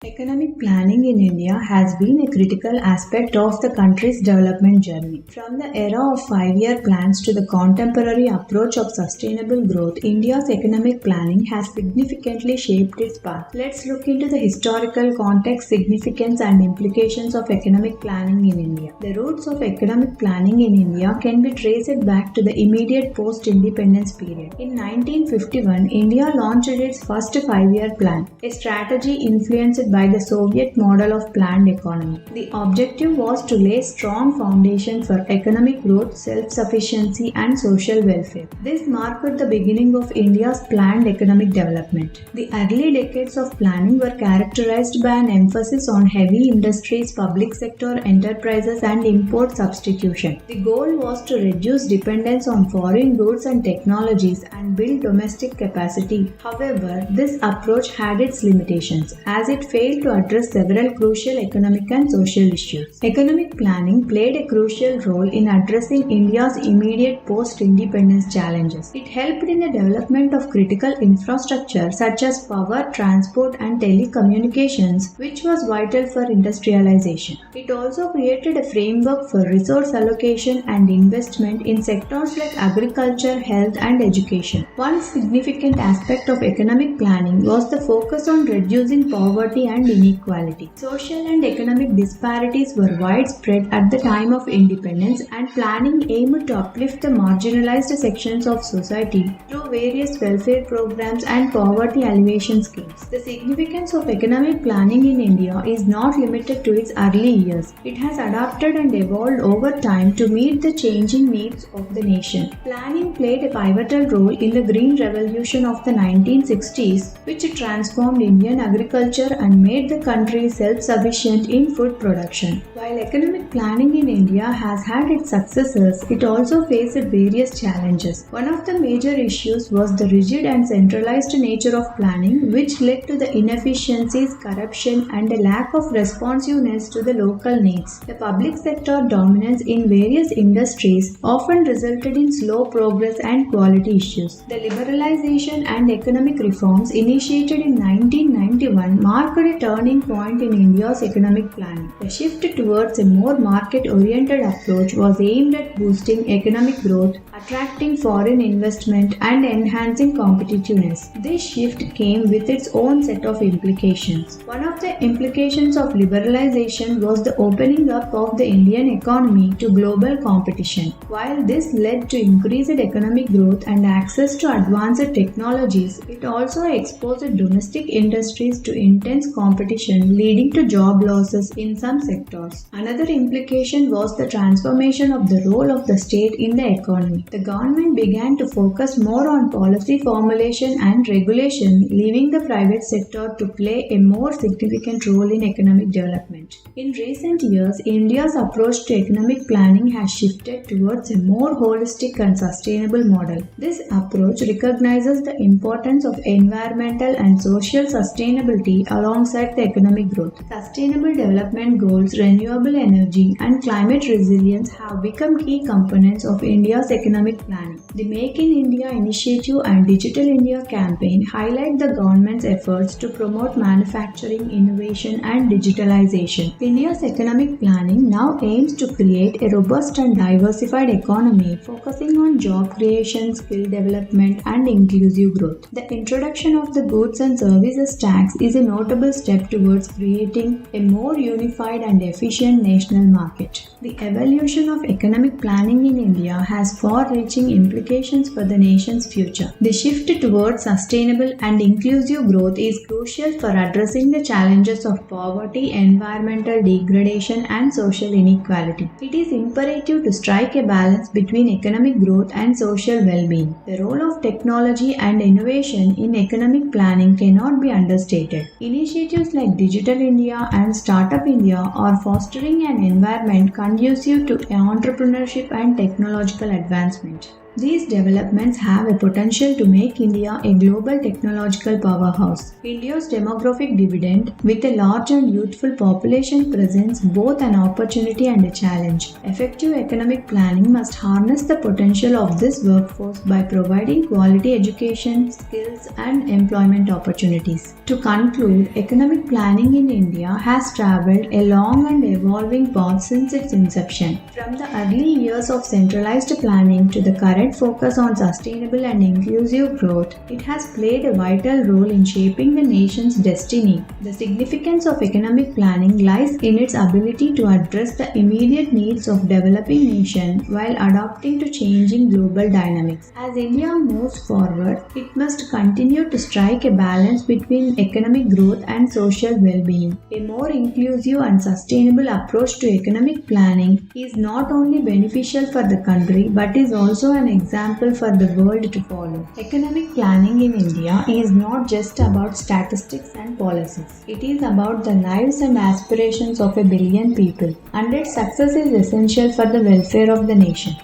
Economic planning in India has been a critical aspect of the country's development journey. From the era of 5-year plans to the contemporary approach of sustainable growth, India's economic planning has significantly shaped its path. Let's look into the historical context, significance, and implications of economic planning in India. The roots of economic planning in India can be traced back to the immediate post-independence period. In 1951, India launched its first 5-year plan, a strategy influenced by the Soviet model of planned economy. The objective was to lay strong foundation for economic growth, self-sufficiency, and social welfare. This marked the beginning of India's planned economic development. The early decades of planning were characterized by an emphasis on heavy industries, public sector enterprises, and import substitution. The goal was to reduce dependence on foreign goods and technologies and build domestic capacity. However, this approach had its limitations, as it failed to address several crucial economic and social issues. Economic planning played a crucial role in addressing India's immediate post-independence challenges. It helped in the development of critical infrastructure such as power, transport, and telecommunications, which was vital for industrialization. It also created a framework for resource allocation and investment in sectors like agriculture, health, and education. One significant aspect of economic planning was the focus on reducing poverty and inequality. Social and economic disparities were widespread at the time of independence, and planning aimed to uplift the marginalized sections of society through various welfare programs and poverty alleviation schemes. The significance of economic planning in India is not limited to its early years. It has adapted and evolved over time to meet the changing needs of the nation. Planning played a pivotal role in the Green Revolution of the 1960s, which transformed Indian agriculture and made the country self-sufficient in food production. While economic planning in India has had its successes, it also faced various challenges. One of the major issues was the rigid and centralized nature of planning, which led to the inefficiencies, corruption, and a lack of responsiveness to the local needs. The public sector dominance in various industries often resulted in slow progress and quality issues. The liberalization and economic reforms initiated in 1991 marked a turning point in India's economic planning. The shift towards a more market-oriented approach was aimed at boosting economic growth, attracting foreign investment, and enhancing competitiveness. This shift came with its own set of implications. One of the implications of liberalization was the opening up of the Indian economy to global competition. While this led to increased economic growth and access to advanced technologies, it also exposed domestic industries to intense competition, leading to job losses in some sectors. Another implication was the transformation of the role of the state in the economy. The government began to focus more on policy formulation and regulation, leaving the private sector to play a more significant role in economic development. In recent years, India's approach to economic planning has shifted towards a more holistic and sustainable model. This approach recognizes the importance of environmental and social sustainability alongside the economic growth. Sustainable development goals, renewable energy, and climate resilience have become key components of India's economic planning. The Make in India initiative and Digital India campaign highlight the government's efforts to promote manufacturing, innovation, and digitalization. India's economic planning now aims to create a robust and diversified economy, focusing on job creation, skill development, and inclusive growth. The introduction of the goods and services tax is a notable step towards creating a more unified and efficient national market. The evolution of economic planning in India has far-reaching implications for the nation's future. The shift towards sustainable and inclusive growth is crucial for addressing the challenges of poverty, environmental degradation, and social inequality. It is imperative to strike a balance between economic growth and social well-being. The role of technology and innovation in economic planning cannot be understated. Initiatives like Digital India and Startup India are fostering an environment conducive to entrepreneurship and technological advancement. These developments have a potential to make India a global technological powerhouse. India's demographic dividend, with a large and youthful population, presents both an opportunity and a challenge. Effective economic planning must harness the potential of this workforce by providing quality education, skills, and employment opportunities. To conclude, economic planning in India has traveled a long and evolving path since its inception. From the early years of centralized planning to the current focus on sustainable and inclusive growth, it has played a vital role in shaping the nation's destiny. The significance of economic planning lies in its ability to address the immediate needs of developing nations while adapting to changing global dynamics. As India moves forward, it must continue to strike a balance between economic growth and social well-being. A more inclusive and sustainable approach to economic planning is not only beneficial for the country but is also an example for the world to follow. Economic planning in India is not just about statistics and policies. It is about the lives and aspirations of a billion people, and its success is essential for the welfare of the nation.